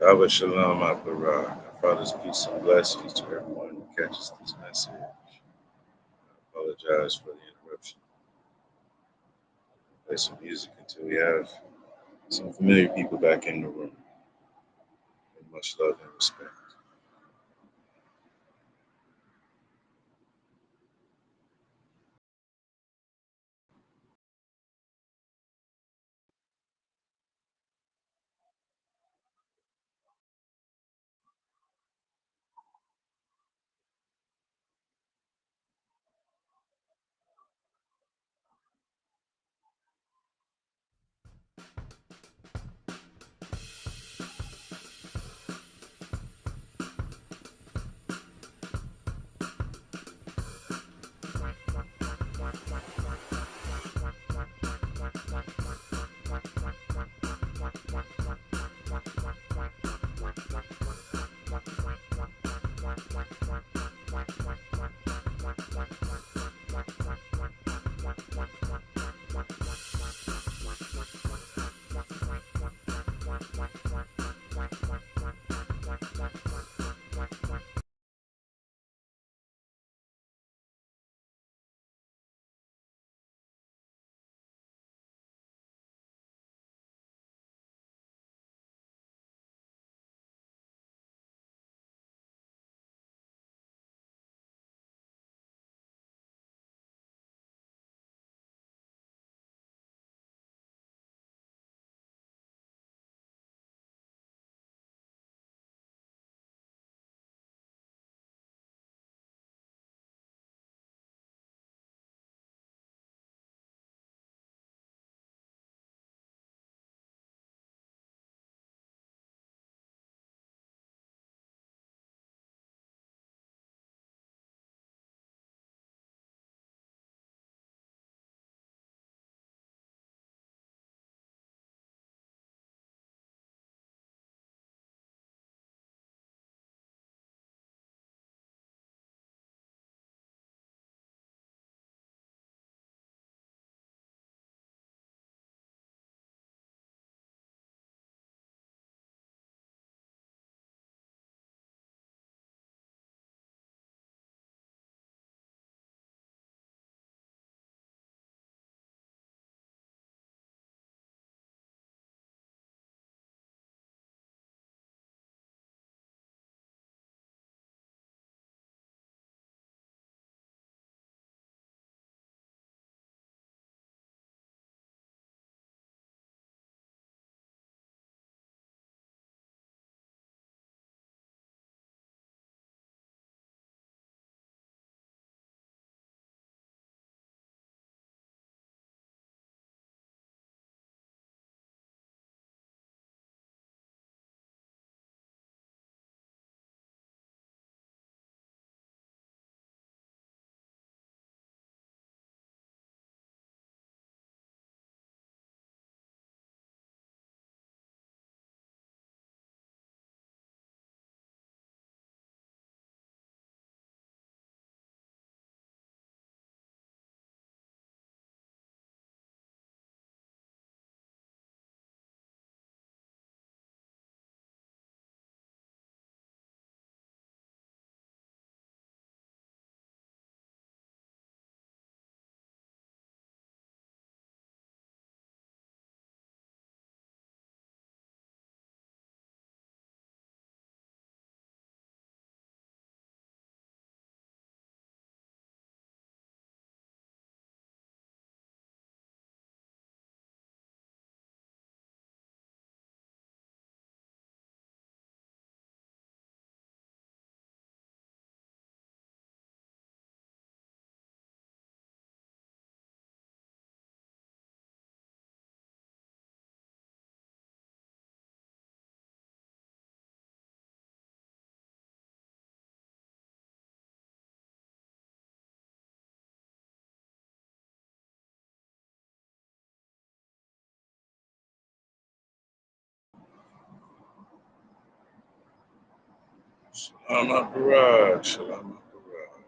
Yahweh Shalom Aparah. Father's peace and blessings to everyone who catches this message. I apologize for the interruption. Play some music until we have some familiar people back in the room. With much love and respect. Shalom Aparah. Shalom Aparah.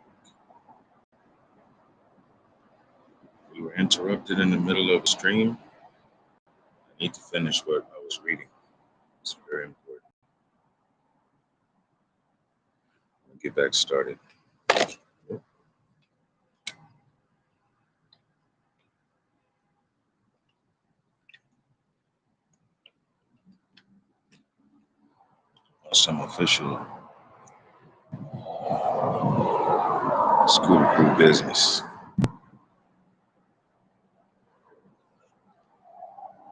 We were interrupted in the middle of a stream. I need to finish what I was reading. It's very important. Get back started. Some official scooter crew business.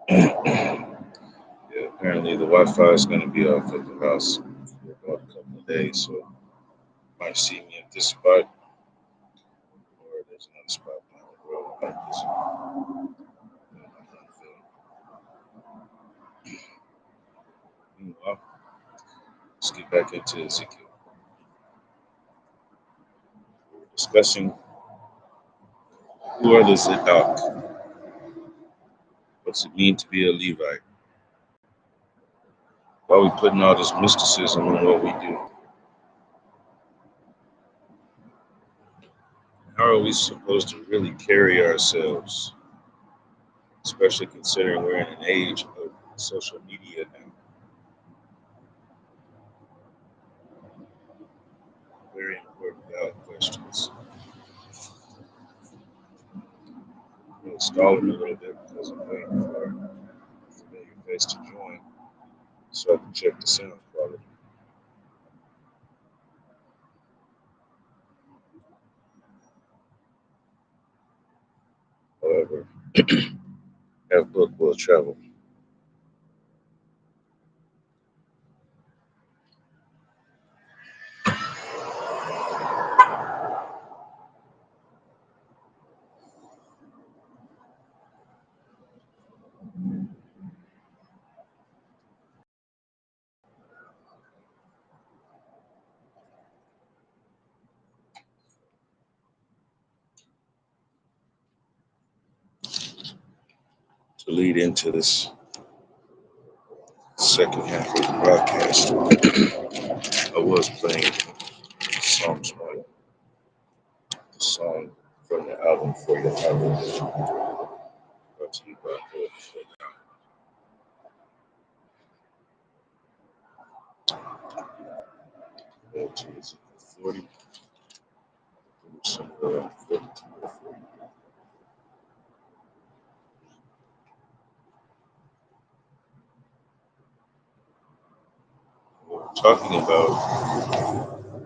Yeah, apparently the Wi-Fi is going to be off at the house for about a couple of days, so you might see me at this spot, or there's another spot down the road. Meanwhile, let's get back into Ezekiel. We're discussing who are the Zadok? What's it mean to be a Levite? Why are we putting all this mysticism in what we do? How are we supposed to really carry ourselves, especially considering we're in an age of social media now? Very important valid questions. I'm going to stall them a little bit because I'm waiting for a familiar face to join so I can check the sound quality. However, that book will travel. To lead into this second half of the broadcast, I was playing Psalms 1, the song from the album For Your Album, brought to you by Poet. Go to Ezekiel 40, somewhere around 42 or 40. We're talking about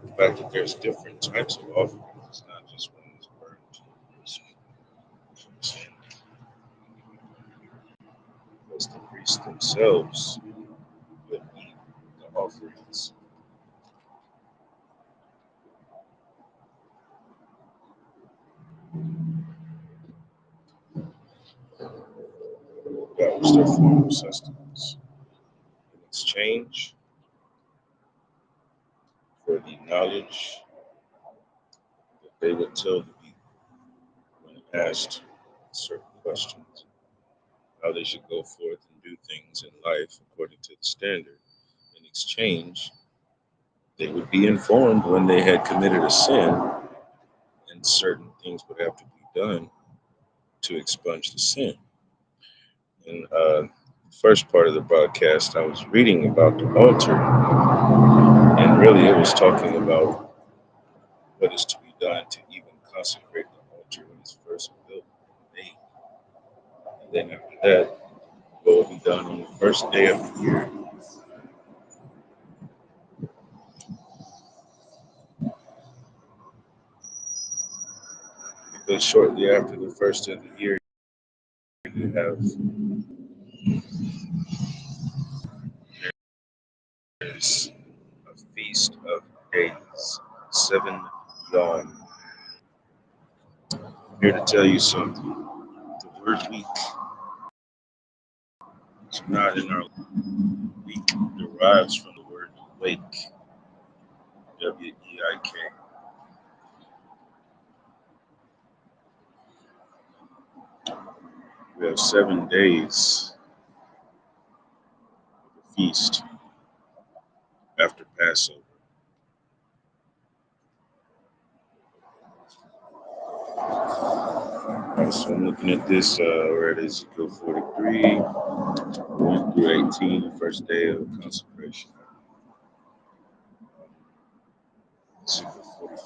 the fact that there's different types of offerings. It's not just one that's burnt. Because the priests themselves would eat the offerings. That was their form of sustenance. In exchange for the knowledge that they would tell the people when asked certain questions, how they should go forth and do things in life according to the standard. In exchange, they would be informed when they had committed a sin, and certain things would have to be done to expunge the sin. In the first part of the broadcast, I was reading about the altar, and really it was talking about what is to be done to even consecrate the altar when it's first built and made. And then after that, what will be done on the first day of the year. Because shortly after the first of the year, you have there's a feast of days, 7 Yom. I'm here to tell you something. The word week is not in our week derives from the word wake, W-E-I-K. We have 7 days of a feast after Passover. So I'm looking at this, we're at Ezekiel 43, 1 through 18, first day of consecration. Ezekiel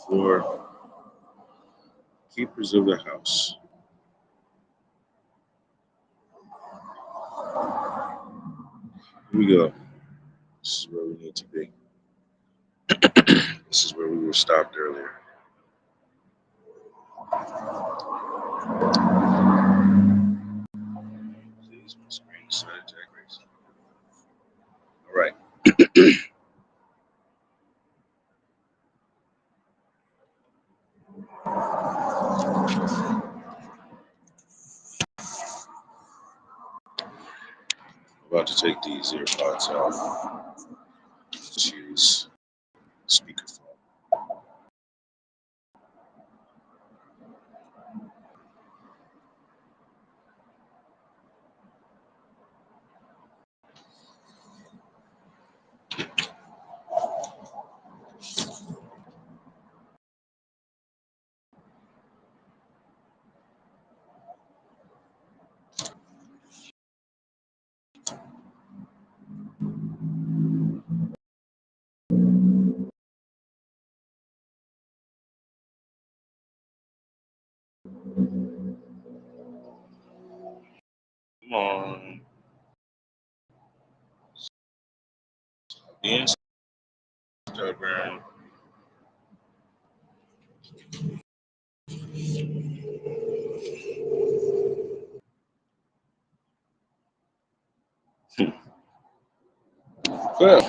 44, keepers of the house. Here we go. This is where we need to be. This is where we were stopped earlier. Please, my screen decided to act crazy. All right. About to take these earpods off. Just use speakerphone. Come on. Being stubborn. Well,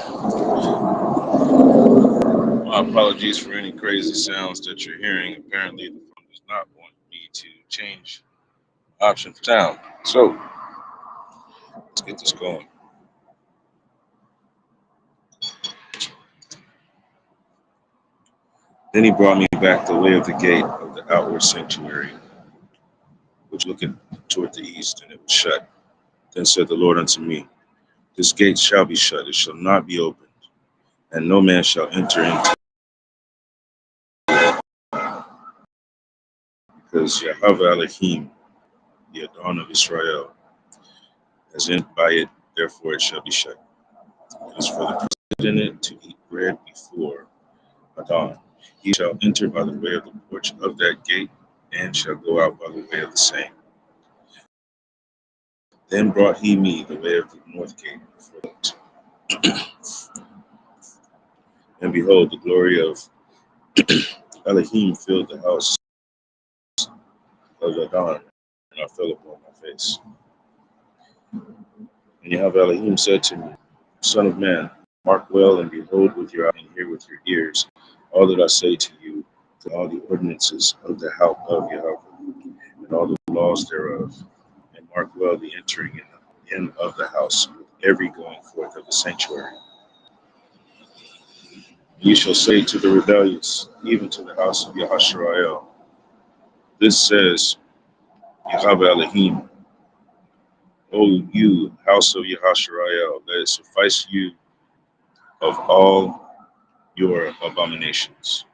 my apologies for any crazy sounds that you're hearing. Apparently, the phone does not want me to change option for sound. So, let's get this going. Then he brought me back the way of the gate of the outward sanctuary, which looketh toward the east, and it was shut. Then said the Lord unto me, this gate shall be shut, it shall not be opened, and no man shall enter into it, because Yahweh Elohim, the Adon of Israel, has entered by it, therefore it shall be shut. It is for the priest in it to eat bread before Adon. He shall enter by the way of the porch of that gate, and shall go out by the way of the same. Then brought he me the way of the north gate before it. And behold, the glory of Elohim filled the house of Adon, and I fell upon my face. And Yahweh Elohim said to me, Son of man, mark well and behold with your eyes and hear with your ears all that I say to you, to all the ordinances of the house of Yahweh, and all the laws thereof, and mark well the entering in of the house, with every going forth of the sanctuary. You shall say to the rebellious, even to the house of Yahasharael, this says Yahweh Elohim, O you, house of Yahasharael, let it suffice you of all your abominations,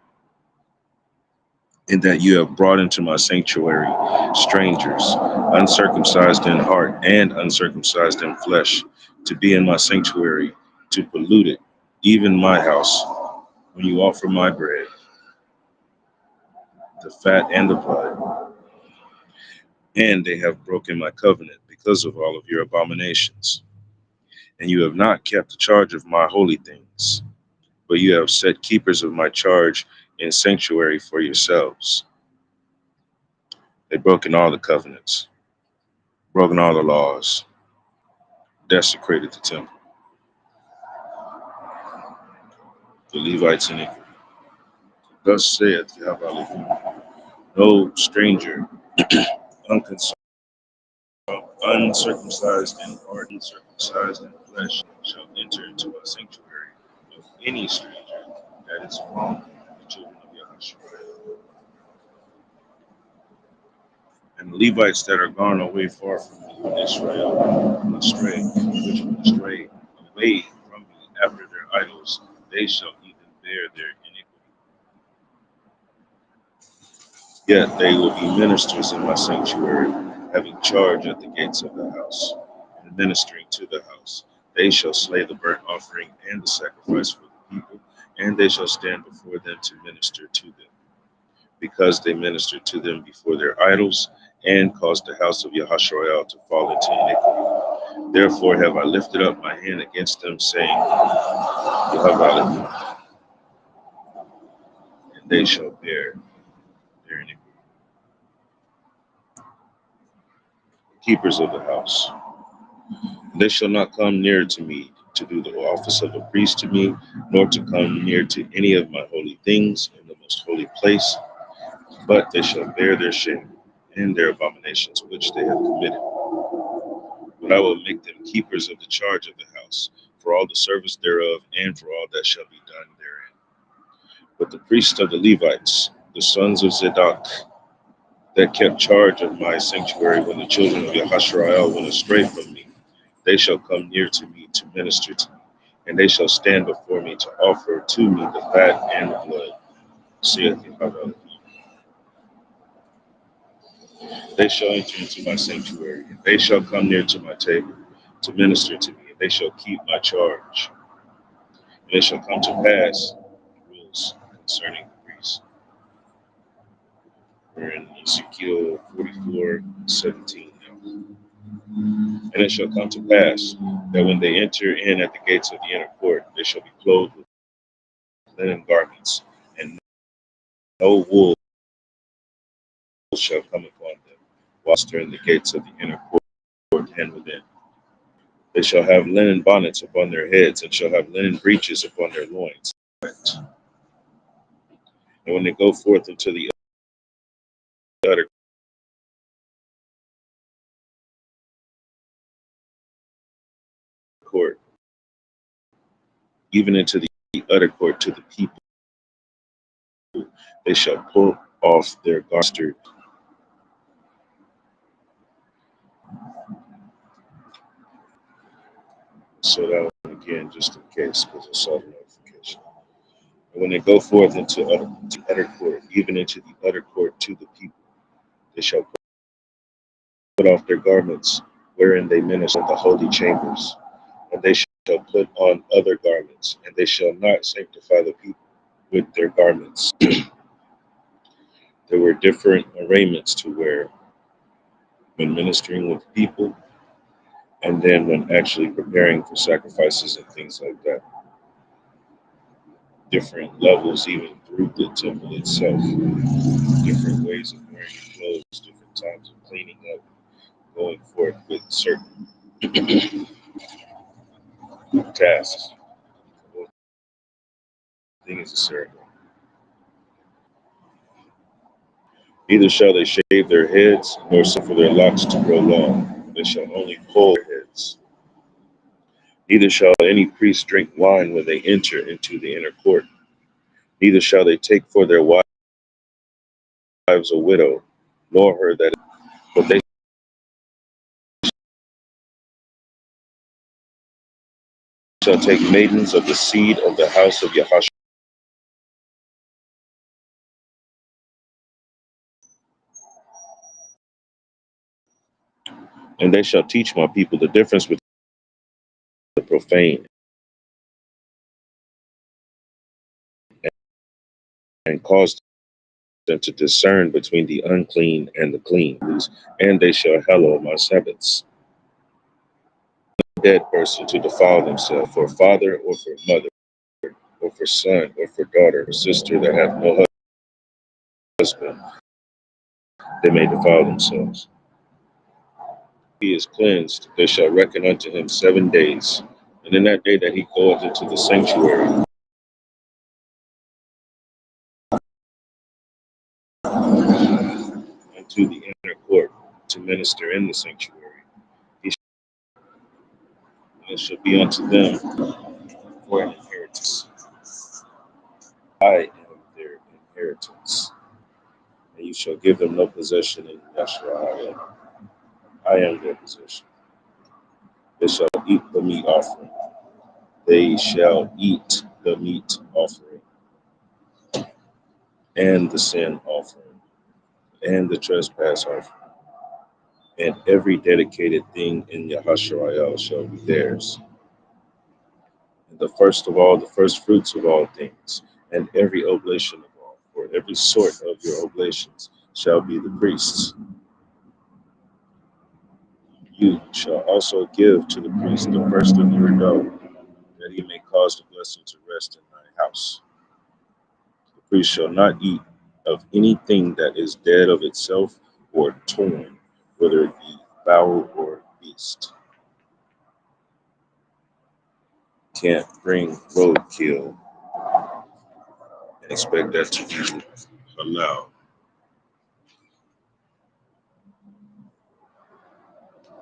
in that you have brought into my sanctuary strangers, uncircumcised in heart and uncircumcised in flesh, to be in my sanctuary, to pollute it, even my house, when you offer my bread, the fat and the blood. And they have broken my covenant because of all of your abominations. And you have not kept the charge of my holy things, but you have set keepers of my charge in sanctuary for yourselves. They've broken all the covenants, broken all the laws, desecrated the temple. The Levites in it. Thus saith Yahweh, no stranger, uncircumcised in heart, uncircumcised in flesh, shall enter into my sanctuary, of any stranger that is among the children of Yahshua. And the Levites that are gone away far from me in Israel, astray, which went astray away from me after their idols, they shall even bear their iniquity. Yet they will be ministers in my sanctuary, having charge at the gates of the house, and ministering to the house. They shall slay the burnt offering and the sacrifice for the people, and they shall stand before them to minister to them, because they ministered to them before their idols, and caused the house of Yahashua to fall into iniquity. Therefore have I lifted up my hand against them, saying, Yehovah, and they shall bear their iniquity. Keepers of the house. They shall not come near to me to do the office of a priest to me, nor to come near to any of my holy things in the most holy place, but they shall bear their shame and their abominations which they have committed. But I will make them keepers of the charge of the house, for all the service thereof, and for all that shall be done therein. But the priests of the Levites, the sons of Zadok, that kept charge of my sanctuary when the children of Yahashua went astray from me, they shall come near to me to minister to me, and they shall stand before me to offer to me the fat and the blood, saith Yahweh. They shall enter into my sanctuary, and they shall come near to my table to minister to me, and they shall keep my charge. And it shall come to pass, rules concerning the priests. We're in Ezekiel 44:17 now. And it shall come to pass that when they enter in at the gates of the inner court, they shall be clothed with linen garments, and no wool shall come upon them, whilst they're in the gates of the inner court and within. They shall have linen bonnets upon their heads, and shall have linen breeches upon their loins. And when they go forth into the utter court, even into the utter court to the people, they shall pull off their garters. So that one again, just in case, because I saw the notification. And when they go forth into the utter court, even into the utter court to the people, they shall put off their garments, wherein they minister in the holy chambers, and they shall put on other garments, and they shall not sanctify the people with their garments. There were different arraignments to wear when ministering with people, and then when actually preparing for sacrifices and things like that. Different levels, even through the temple itself, different ways of wearing your clothes, different times of cleaning up, going forth with certain tasks. One thing is a ceremony. Neither shall they shave their heads, nor suffer their locks to grow long. They shall only pull their heads. Neither shall any priest drink wine when they enter into the inner court. Neither shall they take for their wives a widow, nor her that, but they shall take maidens of the seed of the house of Yahashua. And they shall teach my people the difference between the profane, and cause them to discern between the unclean and the clean. And they shall hallow my Sabbaths. Dead person to defile themselves for father or for mother, or for son or for daughter or sister that have no husband, they may defile themselves. He is cleansed, they shall reckon unto him 7 days. And in that day that he goeth into the sanctuary, into the inner court, to minister in the sanctuary, and it shall be unto them for an inheritance. I am their inheritance, and you shall give them no possession in Yahshua. I am their possession. They shall eat the meat offering. They shall eat the meat offering, and the sin offering, and the trespass offering, and every dedicated thing in Yahashua shall be theirs. And the first of all, the first fruits of all things, and every oblation of all, for every sort of your oblations shall be the priest's. You shall also give to the priest the first of your dough, that he may cause the blessing to rest in thy house. The priest shall not eat of anything that is dead of itself or torn, whether it be fowl or beast. Can't bring roadkill and expect that to be allowed.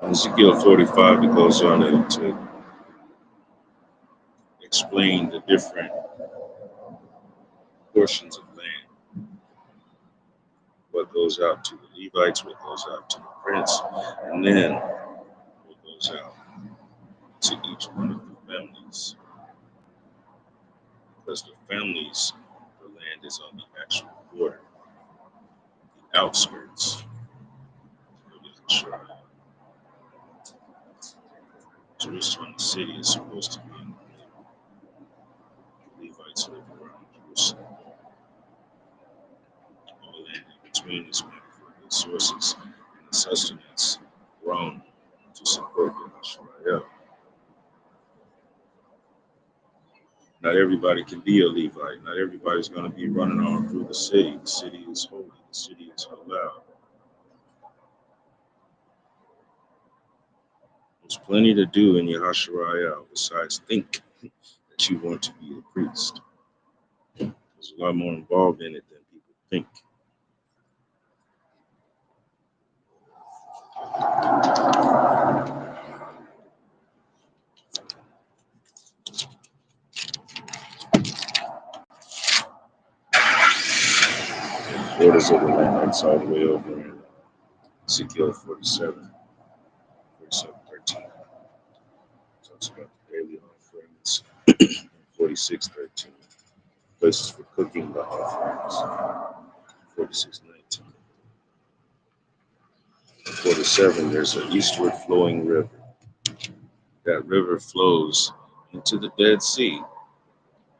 In Ezekiel 45, it goes on to explain the different portions of land, what goes out to the Levites, what goes out to the prince, and then what goes out to each one of the families, because the families, the land is on the actual border, the outskirts. Sure. Jerusalem, the city, is supposed to be in the Levites live around Jerusalem. All the land in between is meant for the sources and the sustenance grown to support Israel. Not everybody can be a Levite. Not everybody's going to be running all through the city. The city is holy. The city is halal. There's plenty to do in Yahashariah besides think that you want to be a priest. There's a lot more involved in it than people think. Borders of the land, that's all the way over in Ezekiel 47, 47:13. Talks about the daily offerings. 46:13. Places for cooking the offerings. 46:19. 47, there's an eastward flowing river. That river flows into the Dead Sea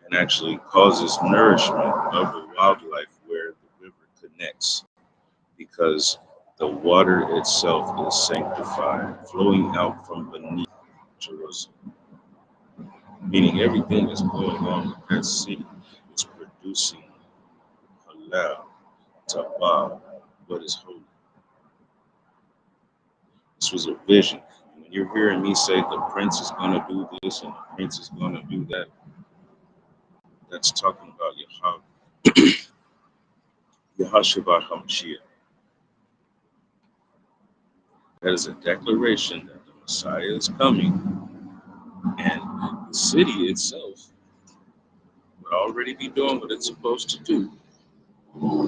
and actually causes nourishment of the wildlife where the river connects, because the water itself is sanctified, flowing out from beneath Jerusalem. Meaning everything that's going on with that city is producing halal, tabah, what is holy. This was a vision. When you're hearing me say the prince is going to do this and the prince is going to do that, that's talking about Yahashua HaMashiach. That is a declaration that the Messiah is coming, and the city itself would already be doing what it's supposed to do,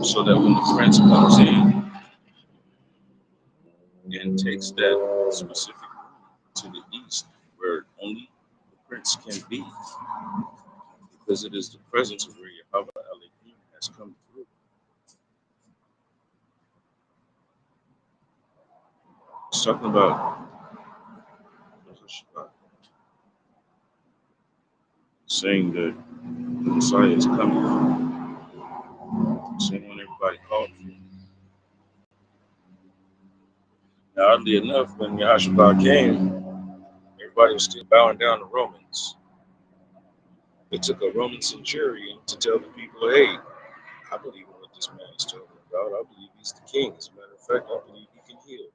so that when the prince comes in and takes that specific to the east, where only the prince can be, because it is the presence of where Yahweh Elohim has come through. It's talking about saying that the Messiah is coming, same one everybody called for. Now, oddly enough, when Yahshua came, everybody was still bowing down to Romans. It took a Roman centurion to tell the people, hey, I believe in what this man is talking about. I believe he's the king. As a matter of fact, I believe he can heal.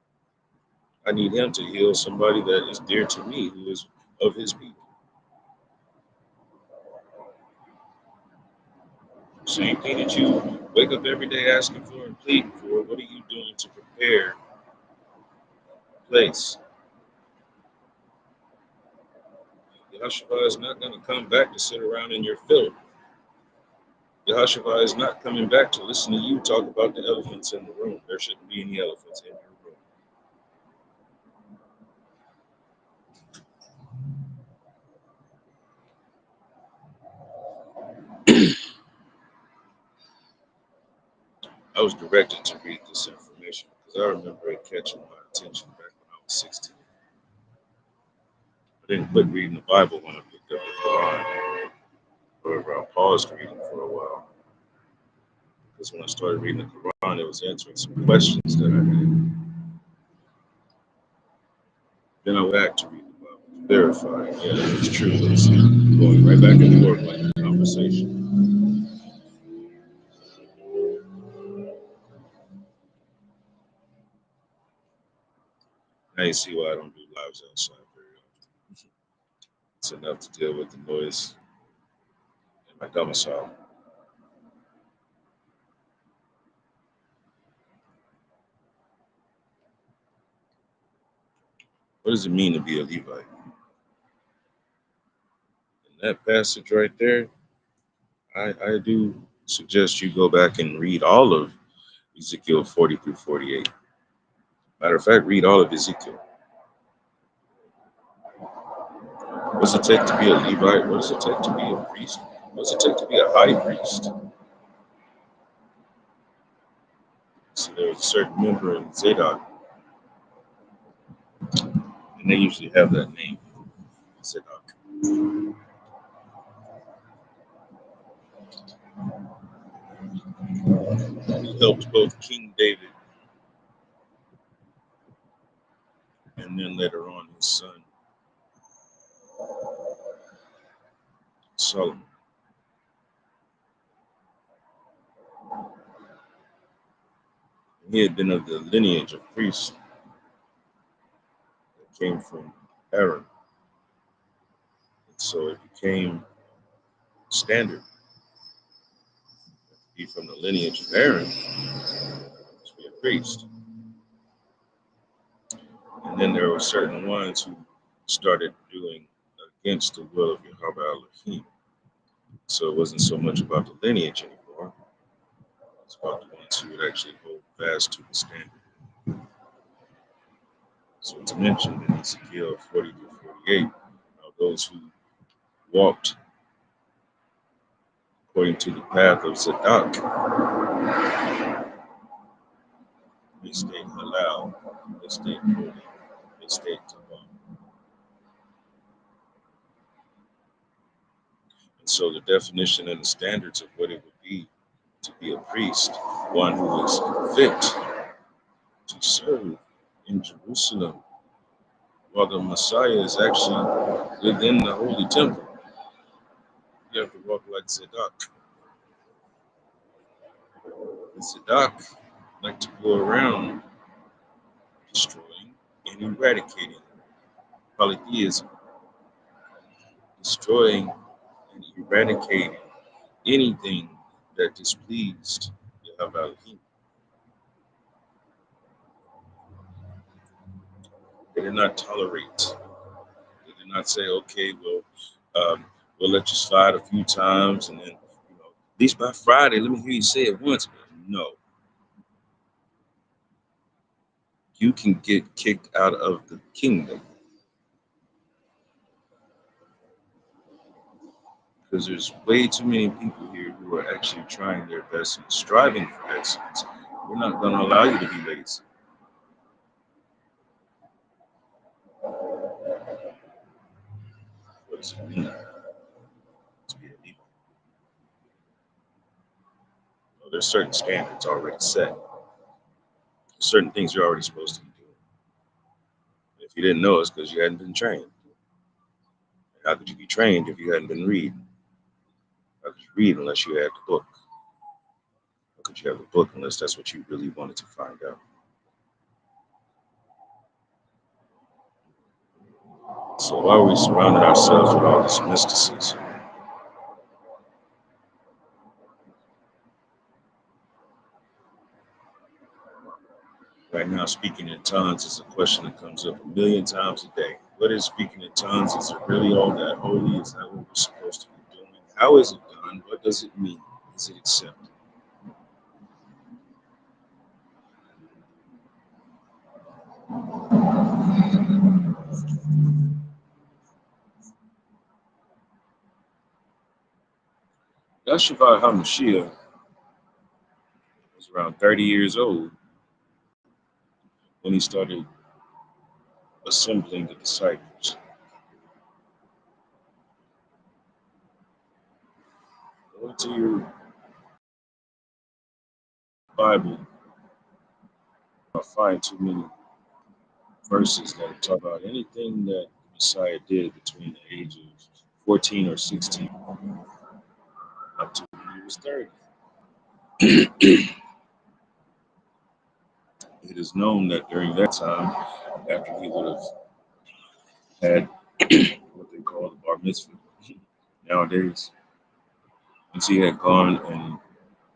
I need him to heal somebody that is dear to me, who is of his people. Same thing that you wake up every day asking for and pleading for. What are you doing to prepare a place? Yahshua is not going to come back to sit around in your filth. Yahshua is not coming back to listen to you talk about the elephants in the room. There shouldn't be any elephants in your room. I was directed to read this information because I remember it catching my attention back when I was 16. I didn't quit reading the Bible when I picked up the Quran. However, I paused reading for a while because when I started reading the Quran, it was answering some questions that I had. Then I went back to read the Bible, verifying, yeah, it's true. It's going right back and forth like a conversation. Now you see why I don't do lives outside very often. It's enough to deal with the noise in my domicile. What does it mean to be a Levite? In that passage right there, I do suggest you go back and read all of Ezekiel 40 through 48. Matter of fact, read all of Ezekiel. What does it take to be a Levite? What does it take to be a priest? What does it take to be a high priest? So there was a certain member in Zadok, and they usually have that name, Zadok. He helped both King David and then later on his son Solomon. He had been of the lineage of priests that came from Aaron. And so it became standard to be from the lineage of Aaron to be a priest. And then there were certain ones who started doing against the will of Yahweh Elohim. So it wasn't so much about the lineage anymore. It's about the ones who would actually hold fast to the standard. So it's mentioned in Ezekiel 40 to 48, those who walked according to the path of Zadok, they stayed halal, they stayed holy, they stayed tabah. And so the definition and the standards of what it would be to be a priest, one who is fit to serve in Jerusalem, while the Messiah is actually within the holy temple. You have to walk like Zadok. And Zadok like to go around destroying and eradicating polytheism, destroying and eradicating anything that displeased Yahweh Elohim. They did not tolerate. They did not say, okay, well, we'll let you slide a few times, and then, at least by Friday, let me hear you say it once. No, you can get kicked out of the kingdom because there's way too many people here who are actually trying their best and striving for excellence. We're not going to allow you to be lazy. What does it mean to be a leader? Well, there's certain standards already set. There's certain things you're already supposed to be doing. If you didn't know, it's because you hadn't been trained. How could you be trained if you hadn't been reading? How could you read unless you had the book? How could you have the book unless that's what you really wanted to find out? So why are we surrounding ourselves with all this mysticism? Right now, speaking in tongues is a question that comes up a million times a day. What is speaking in tongues? Is it really all that holy? Is that what we're supposed to be doing? How is it done? What does it mean? Is it accepted? Yahshua HaMashiach was around 30 years old when he started assembling the disciples. Go to your Bible. I'll find too many verses that talk about anything that the Messiah did between the age of 14 or 16 up to when he was 30. It is known that during that time, after he would have had what they call the bar mitzvah nowadays, once he had gone and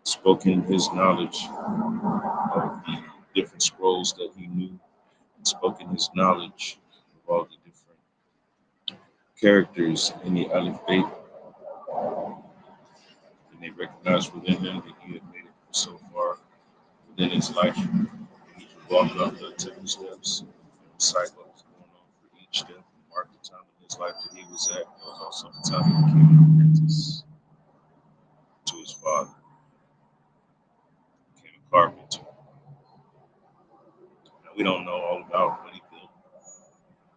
spoken his knowledge of the different scrolls that he knew, and spoken his knowledge of all the different characters in the Aleph Beit, and they recognized within him that he had made it so far within his life. And he could walk up the 10 steps and recite what was going on for each step and mark the time in his life that he was at. It was also the time he became an apprentice to his father, became a carpenter. Now, we don't know all about what he built.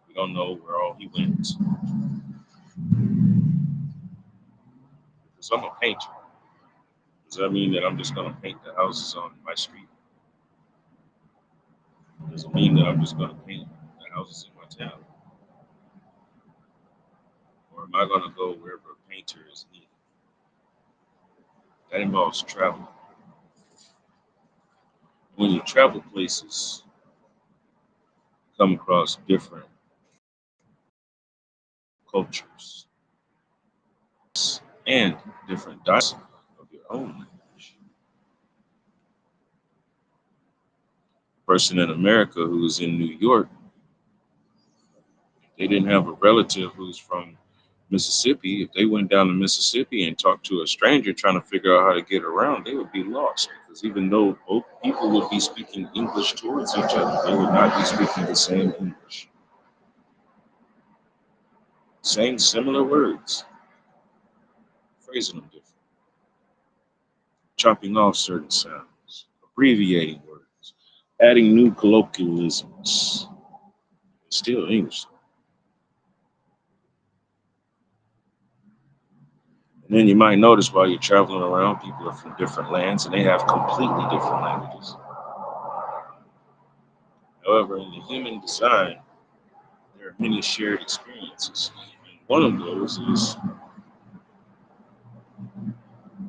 We don't know where all he went. Because I'm a painter. Does that mean that I'm just going to paint the houses on my street? Does it mean that I'm just going to paint the houses in my town? Or am I going to go wherever a painter is needed? That involves travel. When you travel places, you come across different cultures and different dialects of your own language. A person in America who's in New York, they didn't have a relative who's from Mississippi. If they went down to Mississippi and talked to a stranger trying to figure out how to get around, they would be lost because even though both people would be speaking English towards each other, they would not be speaking the same English. Saying similar words, phrasing them different, chopping off certain sounds, abbreviating words, adding new colloquialisms. It's still English. And then you might notice while you're traveling around, people are from different lands and they have completely different languages. However, in the human design, there are many shared experiences. And one of those is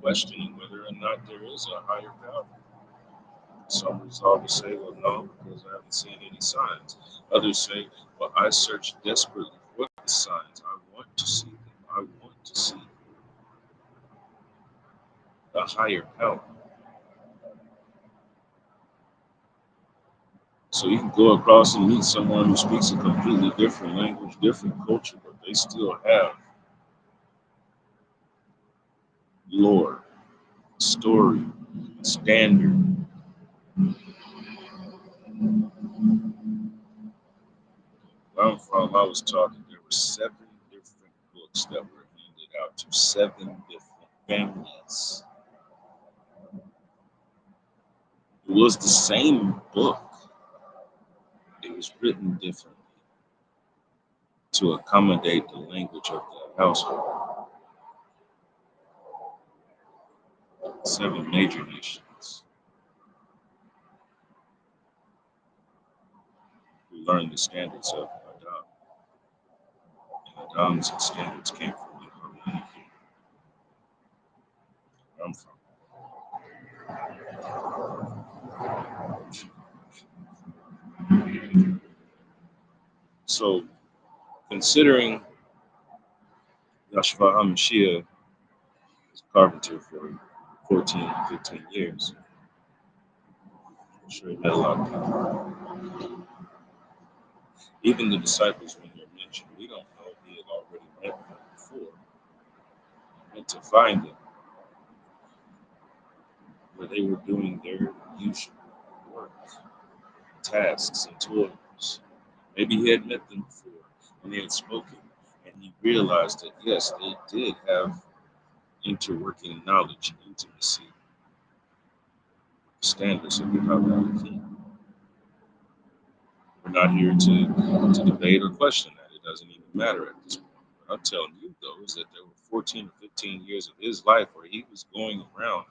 questioning whether or not there is a higher power. Some resolve to say, well, no, because I haven't seen any signs. Others say, well, I search desperately for the signs. I want to see them. I want to see the higher power. So you can go across and meet someone who speaks a completely different language, different culture, but they still have lore, story, standard. Where I'm from, I was taught that there were 7 different books that were handed out to 7 different families. It was the same book. It was written differently to accommodate the language of the household. 7 major nations who learned the standards of Adam. And Adam's standards came from the Qur'an, where I'm from. So, considering Yahshua HaMashiach was a carpenter for 14, 15 years, I'm sure he met a lot of people. Even the disciples, when they're mentioned, we don't know if he had already met them before. He went to find them where they were doing their usual work, tasks, and toils. Maybe he had met them before and they had spoken, and he realized that yes, they did have interworking knowledge and intimacy standards of the Kabbalah. We're not here to debate or question that. It doesn't even matter at this point. I'm telling you, though, is that there were 14 or 15 years of his life where he was going around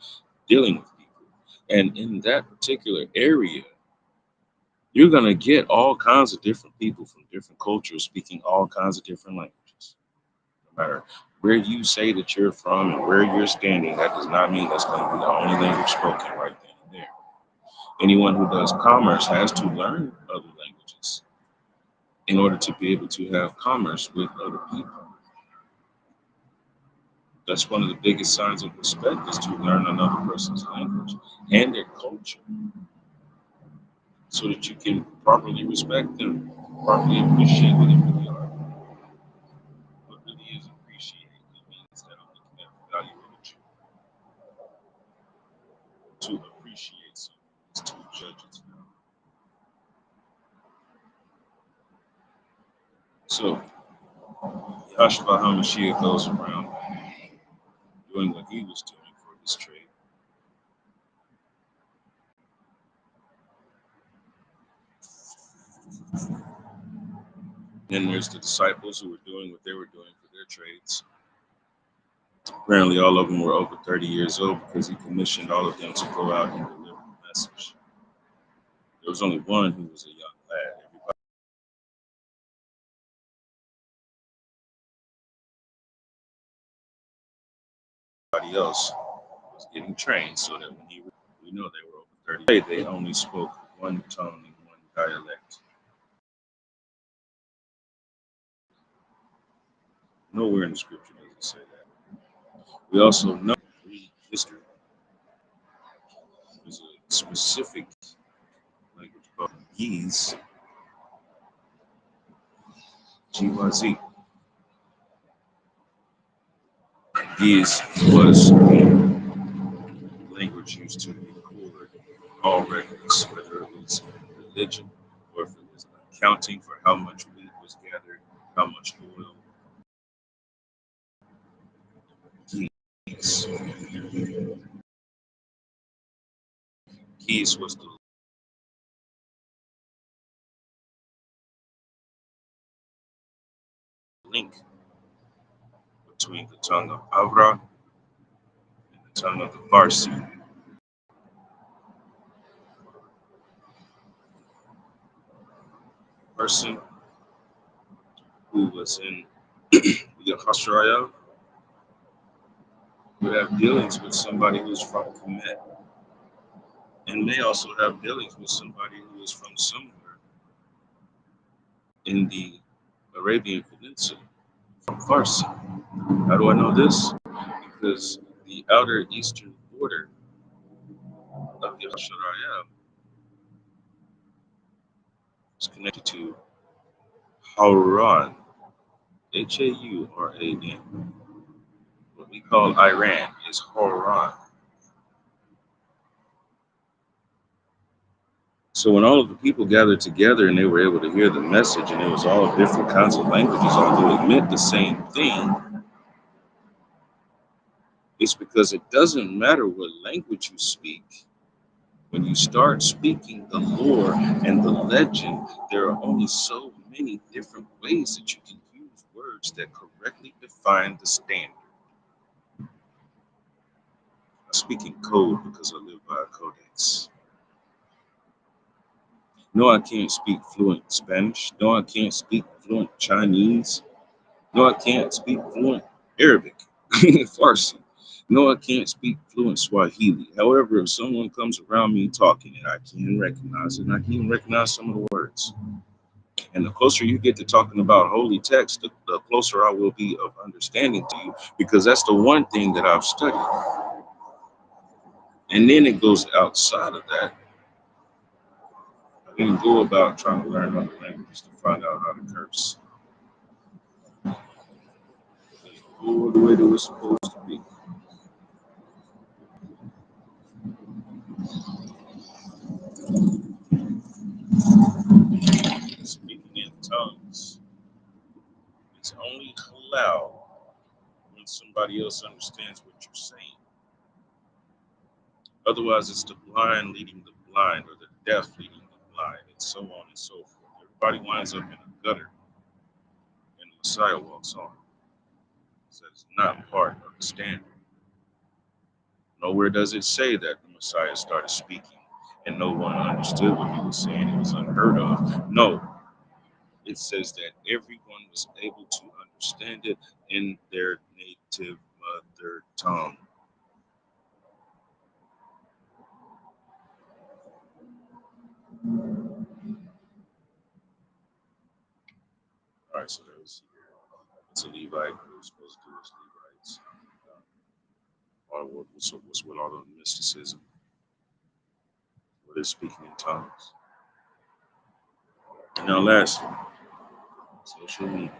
dealing with people. And in that particular area, you're going to get all kinds of different people from different cultures speaking all kinds of different languages. No matter where you say that you're from and where you're standing, that does not mean that's going to be the only language spoken right then and there. Anyone who does commerce has to learn other languages in order to be able to have commerce with other people. That's one of the biggest signs of respect is to learn another person's language and their culture so that you can properly respect them, properly appreciate who they really are. What really is appreciate it means that I'm looking at the value of it. To appreciate something is to judge its value. So Yahshua HaMashiach goes around doing what he was doing for his trade. Then there's the disciples who were doing what they were doing for their trades. Apparently, all of them were over 30 years old because he commissioned all of them to go out and deliver the message. There was only one who was a young lad. Everybody else was getting trained so that when we know they were over 30, they only spoke one tongue and one dialect. Nowhere in the scripture does it say that. We also know history. There's a specific language called Giz, GYZ. Giz was language used to record all records, whether it was religion or if it was accounting for how much wheat was gathered, how much oil. Giz. Giz was the link between the tongue of Avra and the tongue of the Farsi. Person who was in Yahashua would have dealings with somebody who's from Kemet, and may also have dealings with somebody who is from somewhere in the Arabian Peninsula from Farsi. How do I know this? Because the outer eastern border of Yahashua is connected to Hauran, Hauran. What we call Iran is Hauran. So when all of the people gathered together and they were able to hear the message and it was all different kinds of languages, although it meant the same thing, it's because it doesn't matter what language you speak. When you start speaking the lore and the legend, there are only so many different ways that you can use words that correctly define the standard. I speak in code because I live by a codex. No, I can't speak fluent Spanish. No, I can't speak fluent Chinese. No, I can't speak fluent Arabic, Farsi. No, I can't speak fluent Swahili. However, if someone comes around me talking it, I can recognize it, and I can even recognize some of the words. And the closer you get to talking about holy text, the closer I will be of understanding to you, because that's the one thing that I've studied. And then it goes outside of that. I didn't go about trying to learn other languages to find out how to curse. Go the way that we're supposed to be. Speaking in tongues is only allowed when somebody else understands what you're saying. Otherwise, it's the blind leading the blind or the deaf leading the blind, and so on and so forth. Everybody winds up in a gutter, and the Messiah walks on. That is not part of the standard. Nowhere does it say that the Messiah started speaking and no one understood what he was saying. It was unheard of. No, it says that everyone was able to understand it in their native mother tongue. All right, so that was it's a Levite. What we're supposed to do as Levites. What's with all the mysticism? What is speaking in tongues? And now, lastly, social media.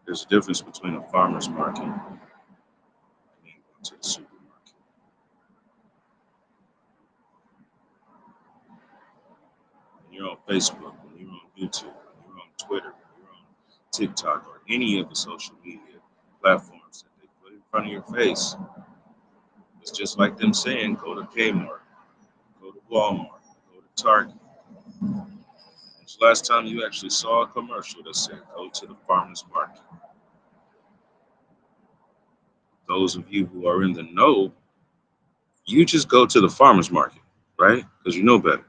There's a difference between a farmer's market and going to the supermarket. When you're on Facebook, when you're on YouTube, when you're on Twitter, when you're on TikTok, or any of the social media platforms that they put in front of your face, it's just like them saying, go to Kmart, go to Walmart, go to Target. When's the last time you actually saw a commercial that said, go to the farmer's market? Those of you who are in the know, you just go to the farmer's market, right? Because you know better.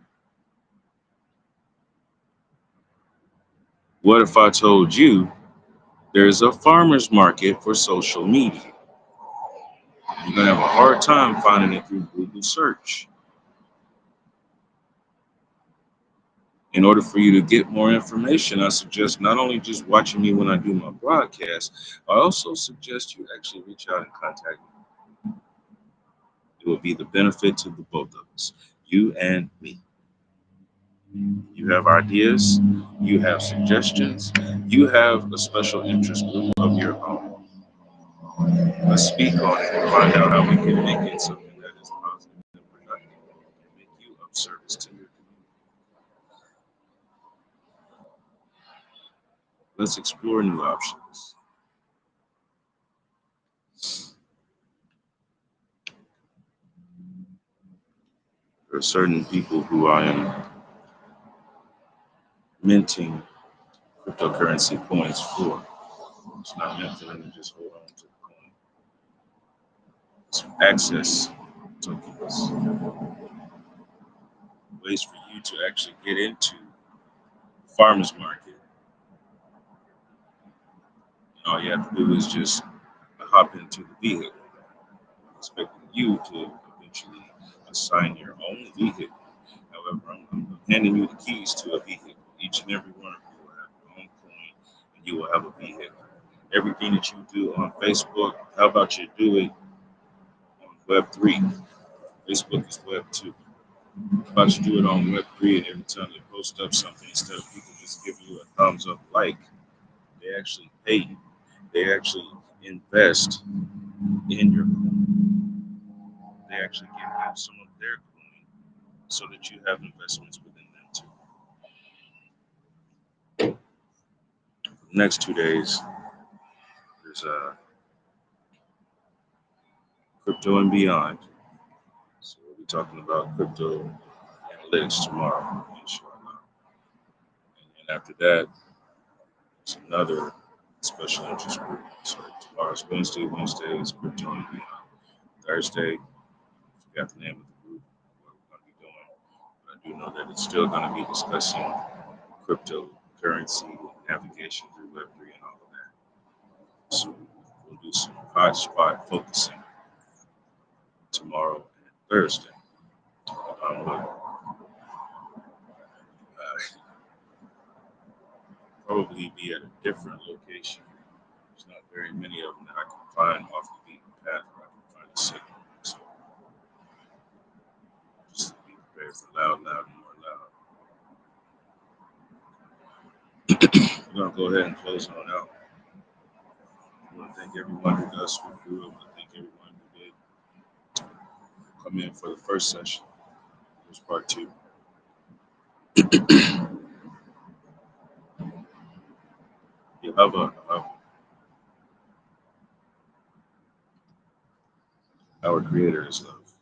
What if I told you there's a farmer's market for social media? You're going to have a hard time finding it through Google search. In order for you to get more information, I suggest not only just watching me when I do my broadcast, I also suggest you actually reach out and contact me. It will be the benefit to the both of us, you and me. You have ideas, you have suggestions, you have a special interest group of your own. Let's speak on it and find out how we can make it something that is positive and productive and make you of service to your community. Let's explore new options. There are certain people who I am minting cryptocurrency coins for. It's not meant for them to just hold on to the coin. It's access tokens, ways for you to actually get into the farmer's market. And all you have to do is just hop into the vehicle. I'm expecting you to eventually assign your own vehicle. However, I'm handing you the keys to a vehicle. Each and every one of you will have your own coin and you will have a vehicle. Everything that you do on Facebook, how about you do it on Web3? Facebook is Web2. How about you do it on Web3, and every time you post up something, instead of people just giving you a thumbs up like, they actually pay you. They actually invest in your coin. They actually give you some of their coin so that you have investments within them too. The next 2 days, there's crypto and beyond. So we'll be talking about crypto analytics tomorrow, inshallah. And then after that, it's another special interest group. So tomorrow's Wednesday. Wednesday is crypto and beyond. Thursday, I forgot the name of the group, what we're going to be doing. But I do know that it's still going to be discussing cryptocurrency, navigation through Web3 and all of that. So we'll do some hotspot focusing tomorrow and Thursday. Will probably be at a different location. There's not very many of them that I can find off the beaten path where I can find a signal. So just be prepared for loud, and more loud. We're going to go ahead and close on out. I want to thank everyone who does swoop through. I want to thank everyone who did come in for the first session. It was part 2. You have our Creator is love.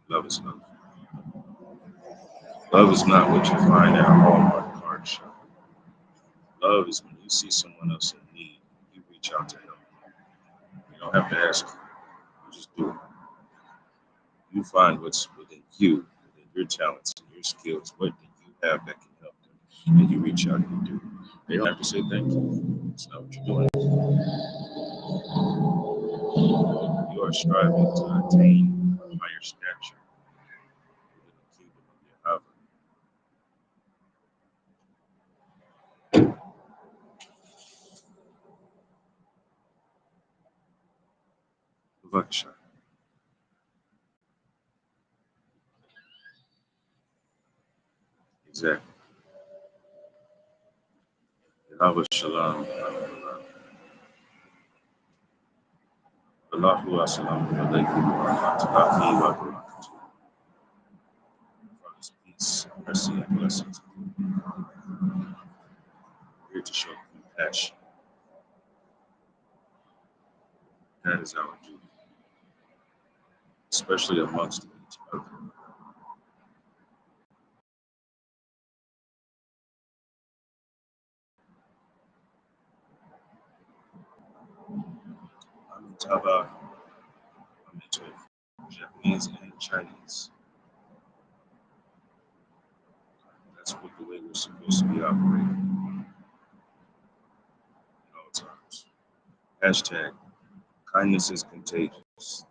Love is love. Love is not what you find at a Hallmark card shop. Love is when you see someone else in need, you reach out to help. You don't have to ask, you just do it. You find what's within you, within your talents and your skills. What do you have that can help them? And you reach out and you do it. They don't have to say thank you. It's not what you're doing. You are striving to attain a higher stature within the kingdom of Yahweh. Bavakasha. Exactly. Yahweh Shalom. Allahu Assalamu alaikum wa rahmatullahi wa barakatuh. Father's peace, mercy, and blessings. We're here to show compassion. That is our duty, especially amongst each other. I'm in Taba, I'm into Japanese and Chinese. That's what the way we're supposed to be operating at all times. Hashtag kindness is contagious.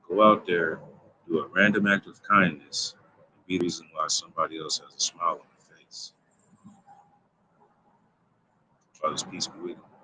Go out there, do a random act of kindness, and be the reason why somebody else has a smile on their face. Father's peace be with you.